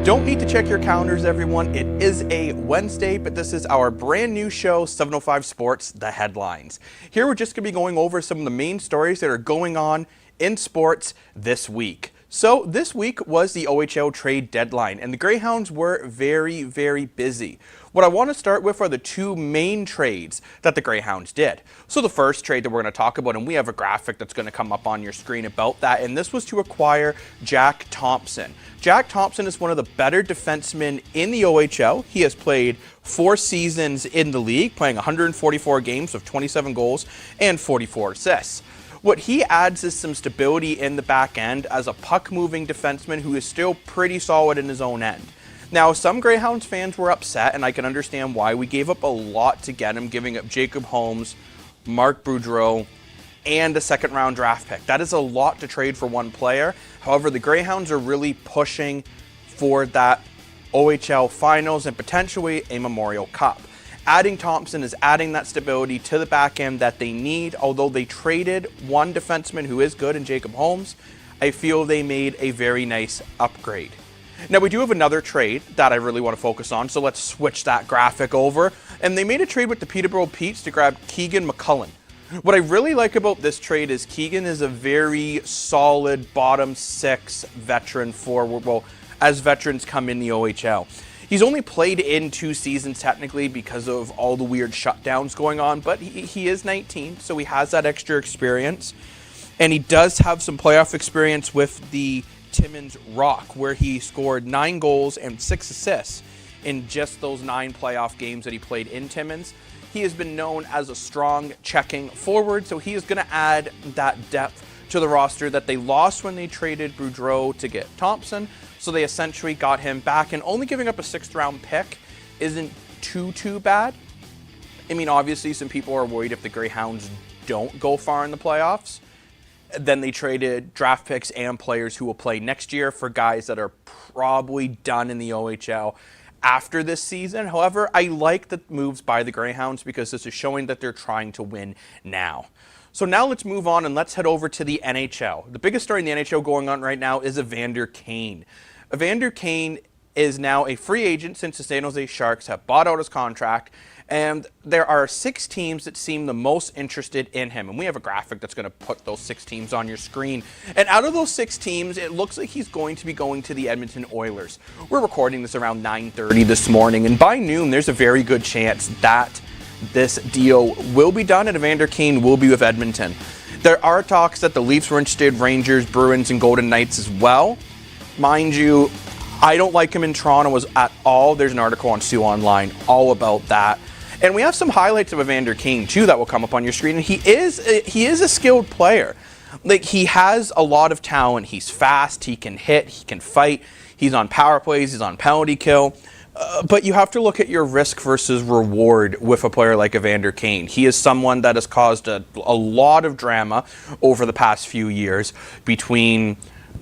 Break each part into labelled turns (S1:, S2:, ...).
S1: Don't need to check your calendars, everyone. It is a Wednesday, but this is our brand new show, 705 Sports, The Headlines. Here we're just going to be going over some of the main stories that are going on in sports this week. So this week was the OHL trade deadline, and the Greyhounds were very, very busy. What I want to start with are the two main trades that the Greyhounds did. So the first trade that we're going to talk about, and we have a graphic that's going to come up on your screen about that, and this was to acquire Jack Thompson. Jack Thompson is one of the better defensemen in the OHL. He has played 4 seasons in the league, playing 144 games with 27 goals and 44 assists. What he adds is some stability in the back end as a puck-moving defenseman who is still pretty solid in his own end. Now, some Greyhounds fans were upset, and I can understand why. We gave up a lot to get him, giving up Jacob Holmes, Marc Boudreau, and a second-round draft pick. That is a lot to trade for one player. However, the Greyhounds are really pushing for that OHL finals and potentially a Memorial Cup. Adding Thompson is adding that stability to the back end that they need. Although they traded one defenseman who is good in Jacob Holmes, I feel they made a very nice upgrade. Now, we do have another trade that I really want to focus on, so let's switch that graphic over. And they made a trade with the Peterborough Petes to grab Keegan McCullen. What I really like about this trade is Keegan is a very solid bottom 6 veteran forward, well, as veterans come in the OHL. He's only played in 2 seasons technically because of all the weird shutdowns going on, but he is 19, so he has that extra experience. And he does have some playoff experience with the Timmins Rock, where he scored 9 goals and 6 assists in just those 9 playoff games that he played in Timmins. He has been known as a strong checking forward, so he is going to add that depth to the roster that they lost when they traded Boudreau to get Thompson. So they essentially got him back, and only giving up a 6th-round pick isn't too bad. I mean, obviously, some people are worried if the Greyhounds don't go far in the playoffs. Then they traded draft picks and players who will play next year for guys that are probably done in the OHL after this season. However, I like the moves by the Greyhounds because this is showing that they're trying to win now. So now let's move on and let's head over to the NHL. The biggest story in the NHL going on right now is Evander Kane. Evander Kane is now a free agent since the San Jose Sharks have bought out his contract, and there are 6 teams that seem the most interested in him. And we have a graphic that's going to put those 6 teams on your screen. And out of those 6 teams, it looks like he's going to be going to the Edmonton Oilers. We're recording this around 9:30 this morning, and by noon, there's a very good chance that this deal will be done and Evander Kane will be with Edmonton. There are talks that the Leafs were interested, Rangers, Bruins, and Golden Knights as well. Mind you, I don't like him in Toronto at all. There's an article on SaultOnline all about that. And we have some highlights of Evander Kane too that will come up on your screen. And he is a skilled player. Like, he has a lot of talent. He's fast, he can hit, he can fight. He's on power plays, he's on penalty kill. But you have to look at your risk versus reward with a player like Evander Kane. He is someone that has caused a lot of drama over the past few years between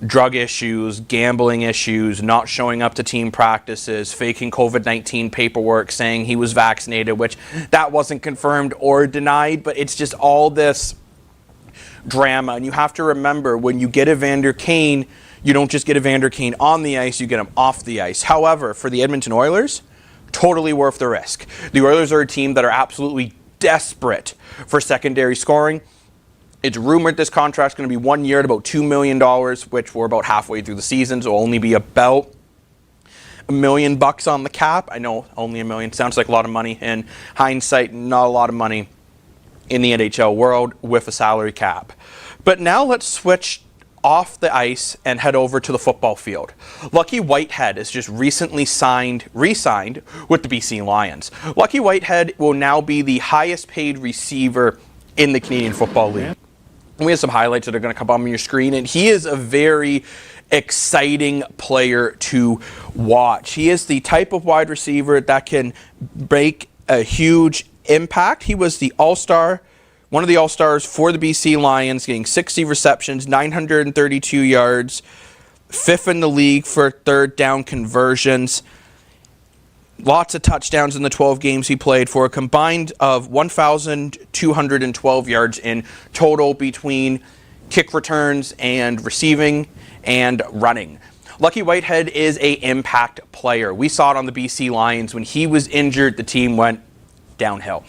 S1: drug issues, gambling issues, not showing up to team practices, faking COVID-19 paperwork, saying he was vaccinated, which that wasn't confirmed or denied, but it's just all this drama. And you have to remember, when you get Evander Kane, you don't just get Evander Kane on the ice, you get him off the ice. However, for the Edmonton Oilers, totally worth the risk. The Oilers are a team that are absolutely desperate for secondary scoring. It's rumored this contract's going to be 1 year at about $2 million, which we're about halfway through the season, so it'll only be about $1 million on the cap. I know only $1 million sounds like a lot of money. In hindsight, not a lot of money in the NHL world with a salary cap. But now let's switch off the ice and head over to the football field. Lucky Whitehead has just recently re-signed with the BC Lions. Lucky Whitehead will now be the highest paid receiver in the Canadian Football League. We have some highlights that are going to come up on your screen, and he is a very exciting player to watch. He is the type of wide receiver that can make a huge impact. He was the All-Star, one of the All-Stars for the BC Lions, getting 60 receptions, 932 yards, 5th in the league for 3rd down conversions. Lots of touchdowns in the 12 games he played for a combined of 1,212 yards in total between kick returns and receiving and running. Lucky Whitehead is an impact player. We saw it on the BC Lions. When he was injured, the team went downhill.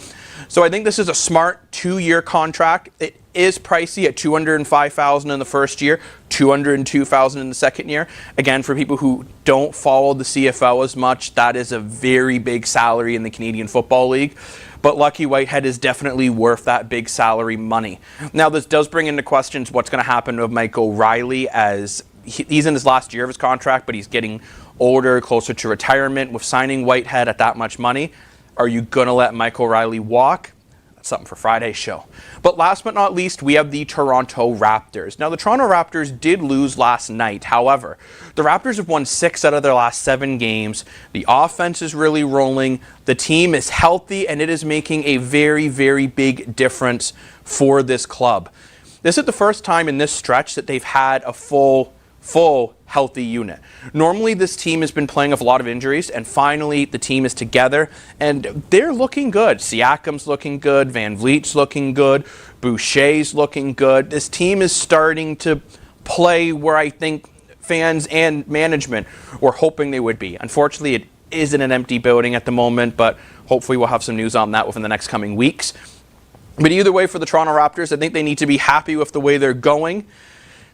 S1: So I think this is a smart 2-year contract. It is pricey at $205,000 in the first year, $202,000 in the second year. Again, for people who don't follow the CFL as much, that is a very big salary in the Canadian Football League. But Lucky Whitehead is definitely worth that big salary money. Now, this does bring into questions what's going to happen with Mike O'Reilly, as he's in his last year of his contract, but he's getting older, closer to retirement. With signing Whitehead at that much money, are you going to let Mike O'Reilly walk? That's something for Friday's show. But last but not least, we have the Toronto Raptors. Now, the Toronto Raptors did lose last night. However, the Raptors have won 6 out of their last 7 games. The offense is really rolling. The team is healthy, and it is making a very, very big difference for this club. This is the first time in this stretch that they've had a full healthy unit. Normally this team has been playing with a lot of injuries, and finally the team is together and they're looking good. Siakam's looking good, Van Vliet's looking good, Boucher's looking good. This team is starting to play where I think fans and management were hoping they would be. Unfortunately, it is in an empty building at the moment, but hopefully we'll have some news on that within the next coming weeks. But either way, for the Toronto Raptors, I think they need to be happy with the way they're going.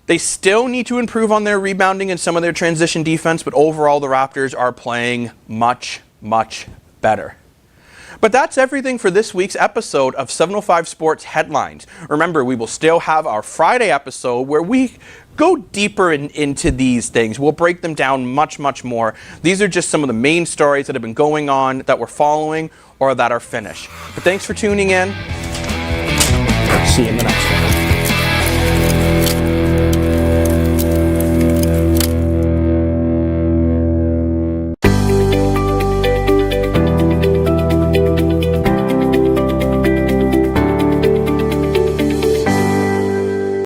S1: They still need to improve on their rebounding and some of their transition defense, but overall the Raptors are playing much, much better. But that's everything for this week's episode of 705 Sports Headlines. Remember, we will still have our Friday episode where we go deeper into these things. We'll break them down much, much more. These are just some of the main stories that have been going on, that we're following, or that are finished. But thanks for tuning in. See you in the next one.